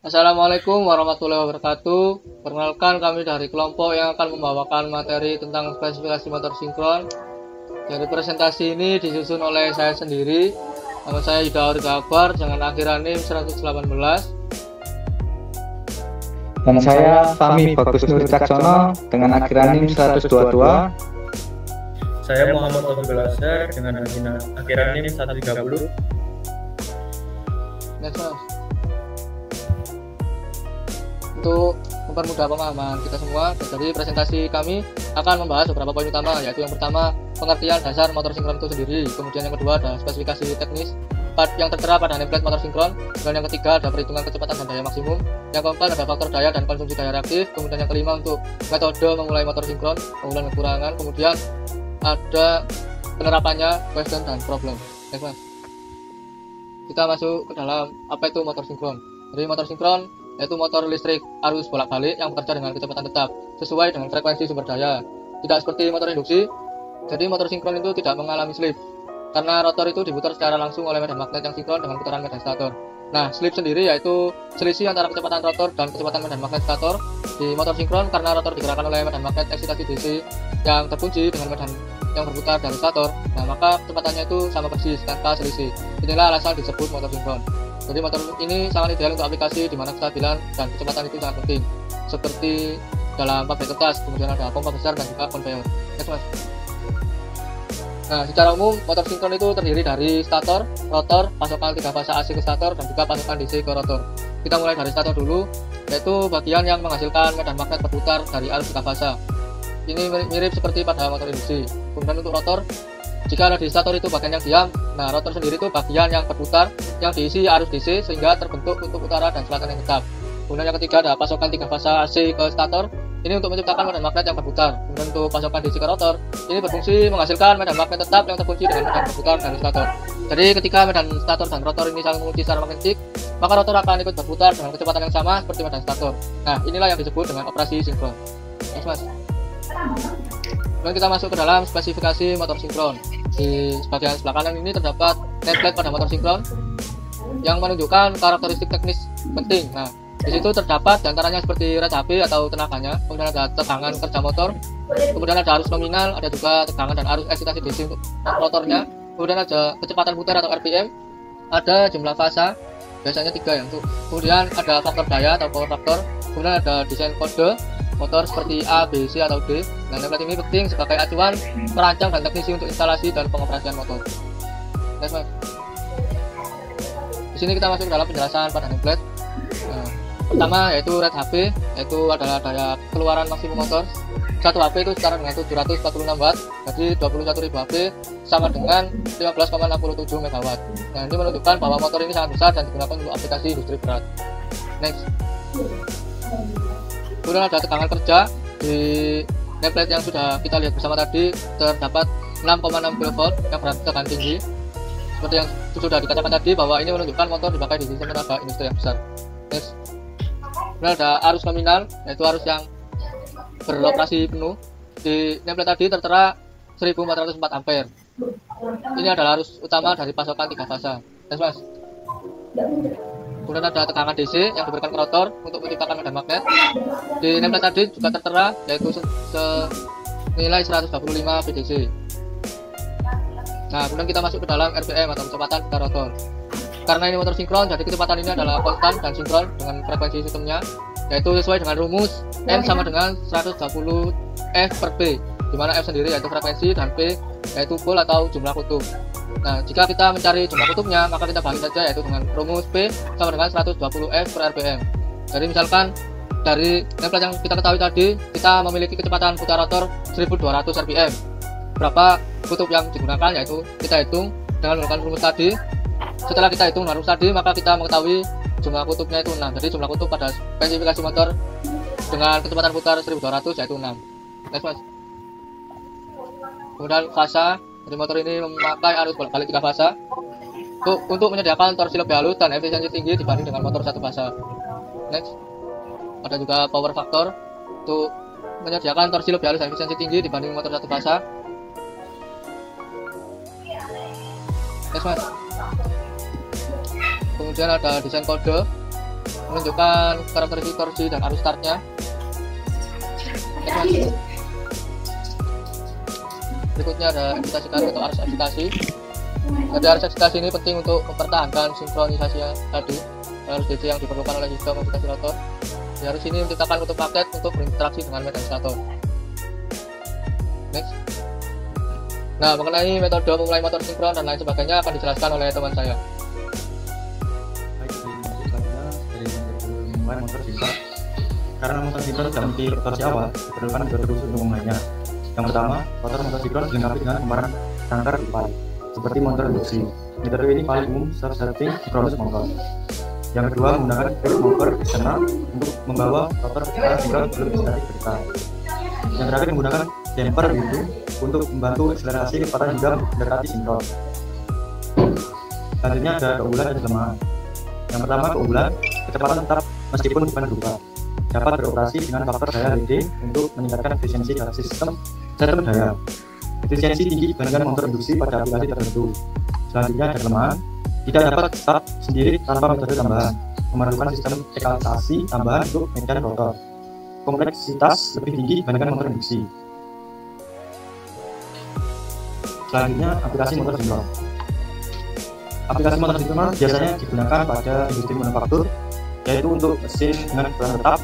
Assalamualaikum warahmatullahi wabarakatuh. Perkenalkan, kami dari kelompok yang akan membawakan materi tentang spesifikasi motor sinkron. Jadi presentasi ini disusun oleh saya sendiri. Nama saya Yuda Aurika Akbar dengan akhiran NIM 118. Dan saya Fahmi Bagus Nur Caksono dengan akhiran NIM 122. Saya Muhammad Taufik Belaser dengan akhiran NIM 130. Untuk mempermudah pemahaman kita semua, jadi presentasi kami akan membahas beberapa poin utama, yaitu yang pertama pengertian dasar motor sinkron itu sendiri, kemudian yang kedua ada spesifikasi teknis yang tertera pada nameplate motor sinkron, dan yang ketiga ada perhitungan kecepatan dan daya maksimum, yang keempat ada faktor daya dan konsumsi daya reaktif, kemudian yang kelima untuk metode memulai motor sinkron, keunggulan kekurangan, kemudian ada penerapannya, question dan problem. Kita masuk ke dalam apa itu motor sinkron. Jadi motor sinkron yaitu motor listrik arus bolak-balik yang bekerja dengan kecepatan tetap sesuai dengan frekuensi sumber daya. Tidak seperti motor induksi. Jadi motor sinkron itu tidak mengalami slip karena rotor itu diputar secara langsung oleh medan magnet yang sinkron dengan putaran medan stator. Nah, slip sendiri yaitu selisih antara kecepatan rotor dan kecepatan medan magnet stator di motor sinkron karena rotor digerakkan oleh medan magnet eksitasi DC yang terkunci dengan medan yang berputar dari stator. Nah, maka kecepatannya itu sama persis tanpa selisih. Inilah alasan disebut motor sinkron. Jadi motor ini sangat ideal untuk aplikasi di mana kestabilan dan kecepatan itu sangat penting, seperti dalam pabrik kertas, kemudian ada pompa besar dan juga konveyor. Nah, secara umum motor sinkron itu terdiri dari stator, rotor, pasokan 3 fase AC ke stator, dan juga pasokan DC ke rotor. Kita mulai dari stator dulu, yaitu bagian yang menghasilkan medan magnet berputar dari arus 3 fase. Ini mirip seperti pada motor induksi. Kemudian untuk rotor, jika ada di stator itu bagian yang diam, nah rotor sendiri itu bagian yang berputar yang diisi arus DC sehingga terbentuk kutub utara dan selatan yang tetap. Kemudian yang ketiga ada pasokan 3 fase AC ke stator, ini untuk menciptakan medan magnet yang berputar. Kemudian untuk pasokan DC ke rotor, ini berfungsi menghasilkan medan magnet tetap yang terkunci dengan medan berputar dari stator. Jadi ketika medan stator dan rotor ini saling mengunci secara magnetik, maka rotor akan ikut berputar dengan kecepatan yang sama seperti medan stator. Nah, inilah yang disebut dengan operasi sinkron. Kemudian kita masuk ke dalam spesifikasi motor sinkron. Di bagian sebelah kanan ini terdapat nameplate pada motor sinkron yang menunjukkan karakteristik teknis penting. Nah, di situ terdapat diantaranya seperti rate HP atau tenaganya, kemudian ada tegangan kerja motor, kemudian ada arus nominal, ada juga tegangan dan arus eksitasi DC untuk rotornya, kemudian ada kecepatan putar atau RPM, ada jumlah fasa, biasanya 3 ya, kemudian ada faktor daya atau power factor, kemudian ada desain kode motor seperti A, B, C atau D. Nah, nameplate ini penting sebagai acuan perancang dan teknisi untuk instalasi dan pengoperasian motor. Di sini kita masuk ke dalam penjelasan pada nameplate. Nah, pertama yaitu rate HP, yaitu adalah daya keluaran maksimum motor. 1 HP itu setara dengan 746 watt, jadi 21.000 HP sama dengan 15,67 MW. Nah, ini menunjukkan bahwa motor ini sangat besar dan digunakan untuk aplikasi industri berat. Next. Kemudian ada tegangan kerja. Di nameplate yang sudah kita lihat bersama tadi terdapat 6,6 kV yang berarti tegangan tinggi, seperti yang sudah dikatakan tadi bahwa ini menunjukkan motor dipakai di sistem tenaga industri yang besar. Next. Kemudian ada arus nominal, yaitu arus yang beroperasi penuh. Di nameplate tadi tertera 1404 ampere. Ini adalah arus utama dari pasokan 3 fase. Next. Kemudian ada tegangan DC yang diberikan ke rotor untuk menciptakan medan magnet. Di nameplate tadi juga tertera yaitu senilai 125 VDC. Nah, kemudian kita masuk ke dalam RPM atau kecepatan putar rotor. Karena ini motor sinkron, jadi kecepatan ini adalah konstan dan sinkron dengan frekuensi sistemnya, yaitu sesuai dengan rumus N sama dengan 120 F per P, di mana F sendiri yaitu frekuensi dan P yaitu pole atau jumlah kutub. Nah, jika kita mencari jumlah kutubnya, maka kita bagi saja yaitu dengan rumus P sama dengan 120 F per RPM. Jadi misalkan dari nameplate yang kita ketahui tadi, kita memiliki kecepatan putar rotor 1200 RPM. Berapa kutub yang digunakan, yaitu kita hitung dengan menggunakan rumus tadi. Setelah kita hitung rumus tadi, maka kita mengetahui jumlah kutubnya itu 6. Jadi jumlah kutub pada spesifikasi motor dengan kecepatan putar 1200 yaitu 6. Next, Mas. Kemudian fasa. Jadi motor ini memakai arus bolak-balik 3 fase untuk menyediakan torsi lebih halus dan efisiensi tinggi dibanding dengan motor 1 fase. Next. Ada juga power factor untuk menyediakan torsi lebih halus dan efisiensi tinggi dibanding motor 1 fase. Next, Mas. Kemudian ada desain kode. menunjukkan karakteristik torsi dan arus startnya. Berikutnya ada eksitasi karir atau arus eksitasi. Jadi arus eksitasi ini penting untuk mempertahankan sinkronisasi tadi arus DC yang diperlukan oleh sistem eksitasi rotor. Di arus ini menciptakan kutub magnet untuk berinteraksi dengan medan stator. Next. Nah, mengenai metode memulai motor sinkron dan lain sebagainya akan dijelaskan oleh teman saya. Dari memulai motor sinkron. Karena motor sinkron tidak memiliki torsi awal, diperlukan metode khusus untuk memulainya. Yang pertama, motor sinkron dilengkapi dengan kumparan kanker pipa, seperti motor induksi. Metode ini paling umum self-starting synchronous motor. Yang kedua, menggunakan brake mover eksternal untuk membawa rotor secara sinkron belum statik bergerak. Yang terakhir, menggunakan damper windu untuk membantu akselerasi kecepatan hingga mendekati sinkron. Selanjutnya ada keunggulan dan kelemahan. Yang pertama, keunggulan, kecepatan tetap meskipun bukan berubah. Dapat beroperasi dengan faktor daya LED untuk meningkatkan efisiensi dari sistem daya. Efisiensi tinggi dibandingkan motor induksi pada aplikasi tertentu. Selanjutnya ada kelemahan, tidak dapat start sendiri tanpa metode tambahan, memerlukan sistem ekalisasi tambahan untuk medan rotor. Kompleksitas lebih tinggi dibandingkan motor induksi. Selanjutnya, aplikasi motor sinkron. Aplikasi motor sinkron biasanya digunakan pada industri manufaktur, yaitu untuk mesin dengan ukuran tetap,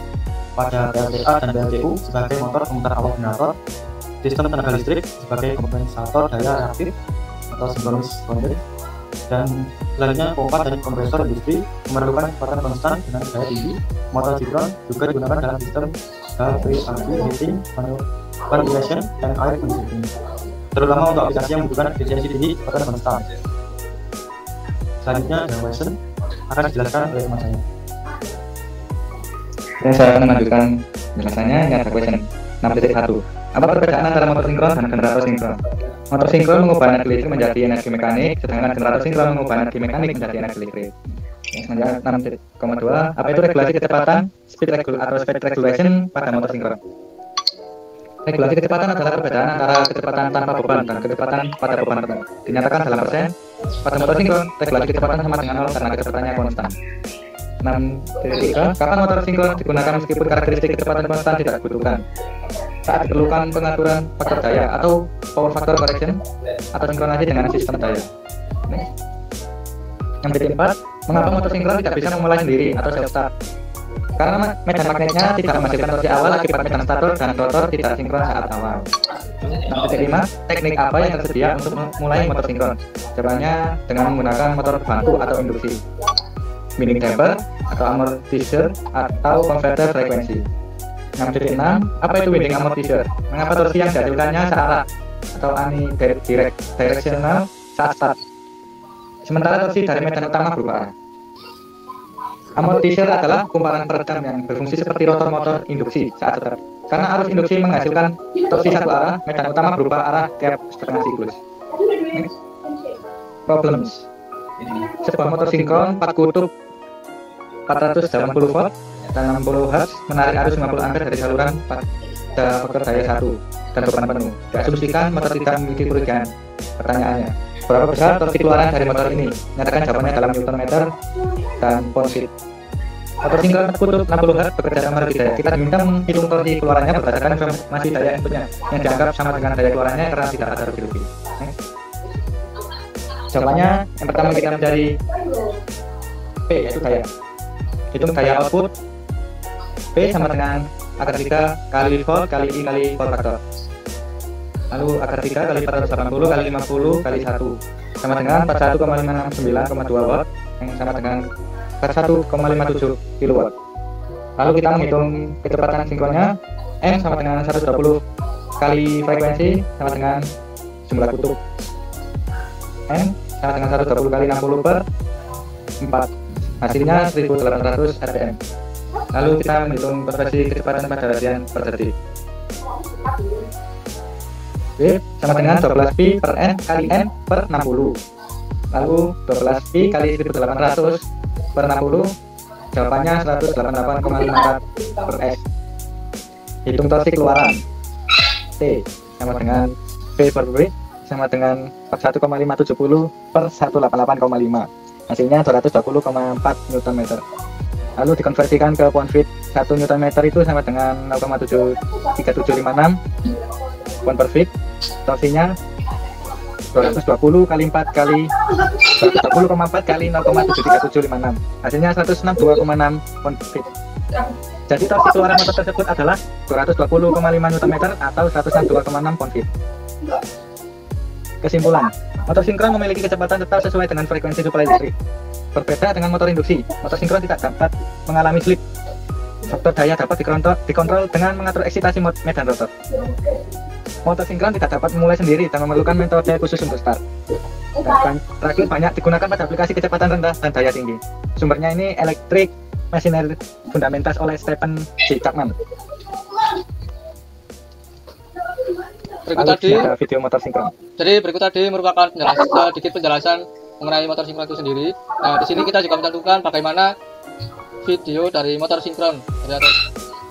pada PLTA dan PLTU sebagai motor pemutar awal generator, sistem tenaga listrik sebagai kompensator daya reaktif atau sinkronis bonded, dan selanjutnya pompa dan kompresor industri memerlukan kecepatan konstan dengan daya tinggi. Motor sinkron juga digunakan dalam sistem HVAC, heating, ventilation, dan air conditioning, terutama untuk aplikasi yang membutuhkan efisiensi tinggi kecepatan konstan. Selanjutnya ada Wesson akan dijelaskan oleh teman saya. Saya akan melanjutkan penjelasannya. Ini ada question 6.1. Apa perbedaan antara motor sinkron dan generator sinkron? Motor sinkron mengubah energi listrik menjadi energi mekanik, sedangkan generator sinkron mengubah energi mekanik menjadi energi listrik. Selanjutnya 6.2. Apa itu regulasi kecepatan, atau speed regulation pada motor sinkron? Regulasi kecepatan adalah perbedaan antara kecepatan tanpa beban dan kecepatan pada beban penuh. Dinyatakan dalam persen. Pada motor sinkron, regulasi kecepatan sama dengan 0 karena kecepatannya konstan. 6.3. Kapan motor sinkron digunakan meskipun karakteristik kecepatan konstan tidak dibutuhkan? Saat diperlukan pengaturan faktor daya atau power factor correction atau sinkronasi dengan sistem daya. 6.4. Mengapa motor sinkron tidak bisa memulai sendiri atau self start? Karena medan magnetnya tidak menghasilkan torsi awal akibat medan stator dan rotor tidak sinkron saat awal. 6.5. Teknik apa yang tersedia untuk memulai motor sinkron? Jawabannya dengan menggunakan motor bantu atau induksi, winding damper atau amortisor atau converter frekuensi. 6.6. Apa itu winding amortisor? Mengapa torsi yang dihasilkannya searah atau unidirectional saat start, sementara torsi dari medan utama berubah arah? Amortisor adalah kumparan peredam yang berfungsi seperti rotor motor induksi saat start. Karena arus induksi menghasilkan torsi satu arah, medan utama berubah arah tiap setengah siklus. Problems. Sebuah motor sinkron 4 kutub 480 volt dan 60 Hz menarik arus 50 ampere dari saluran pada faktor daya 1 dan beban penuh. Diasumsikan motor tidak memiliki kerugian. Pertanyaannya, berapa besar torsi keluaran dari motor ini? Nyatakan jawabannya dalam Newton meter dan pound feet. Motor sinkron kutub 60 Hz bekerja sama lebih daya. Kita diminta menghitung torsi keluarannya berdasarkan informasi daya inputnya yang dianggap sama dengan daya keluarannya karena tidak ada rugi-rugi. Jawabannya yang pertama kita mencari P, yaitu daya. Hitung daya output P sama dengan akar 3 kali volt kali I kali power factor. Lalu akar 3 kali 480 kali 50 kali 1 sama dengan 41,569,2 watt yang sama dengan 41,57 kilowatt. Lalu kita menghitung kecepatan sinkronnya. M sama dengan 120 kali frekuensi sama dengan jumlah kutub. N sama dengan 120 kali 60 per 4. Hasilnya 1800 rpm. Lalu kita menghitung persepsi kecepatan pada radian per detik. W sama dengan 12 pi per n kali n per 60. Lalu 12 pi kali 1800 per 60. Jawabannya 188,54 per s. Hitung torsi keluaran. T sama dengan P per W sama dengan 41,570 per 188,5. Hasilnya 220,4 Nm. lalu dikonversikan ke pound feet. 1 Nm itu sama dengan 0,73756 pound per feet. Torsinya 220 kali 4 kali 220,4 kali 0,73756, hasilnya 162,6 pound feet. Jadi torsi keluaran motor tersebut adalah 220,5 Nm atau 162,6 pound feet. Kesimpulan, motor sinkron memiliki kecepatan tetap sesuai dengan frekuensi suplai listrik. Berbeda dengan motor induksi, motor sinkron tidak dapat mengalami slip. Faktor daya dapat dikontrol dengan mengatur eksitasi medan rotor. Motor sinkron tidak dapat memulai sendiri dan memerlukan metode khusus untuk start. Dan terakhir, banyak digunakan pada aplikasi kecepatan rendah dan daya tinggi. Sumbernya ini Electric Machinery Fundamentals oleh Stephen J. Chapman. Berikut tadi video motor sinkron. Jadi berikut tadi merupakan sedikit penjelasan mengenai motor sinkron itu sendiri. Nah, di sini kita juga mententukan bagaimana video dari motor sinkron,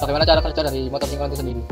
bagaimana cara kerja dari motor sinkron itu sendiri.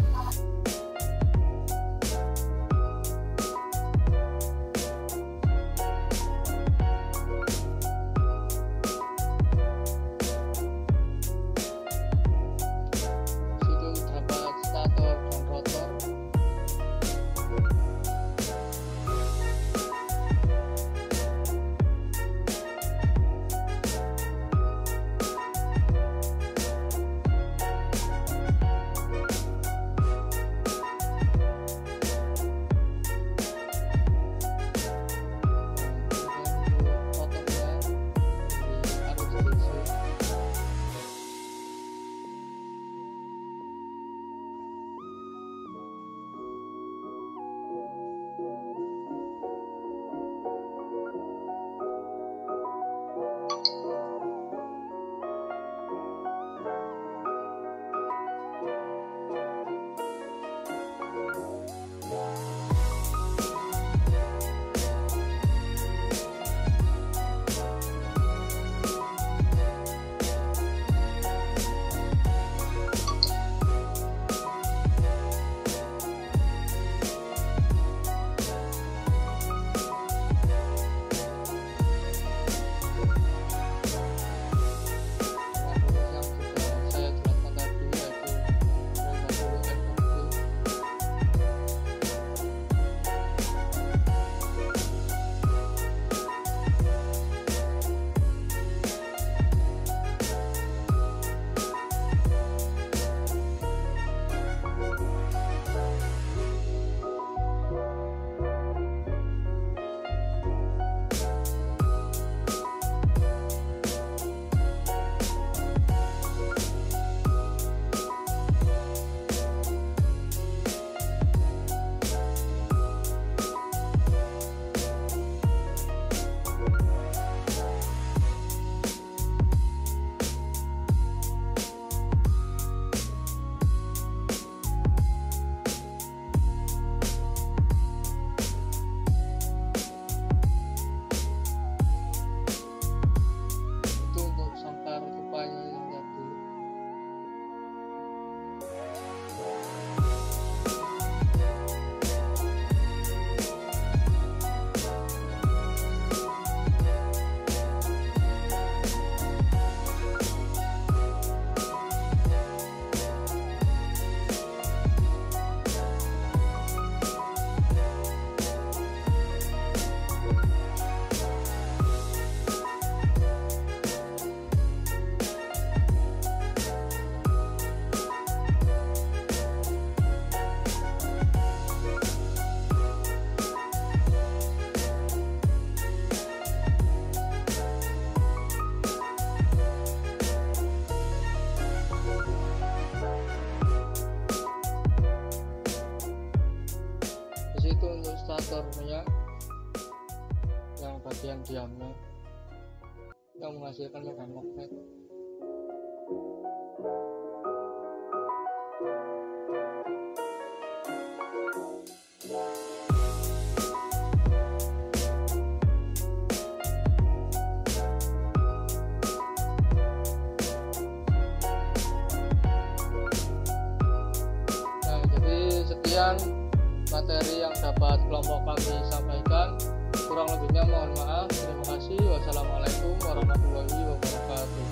starternya yang bagian diamnya yang menghasilkan medan magnet. Nah, jadi sekian materi yang dapat kelompok kami sampaikan. Kurang lebihnya mohon maaf. Terima kasih. Wassalamualaikum warahmatullahi wabarakatuh.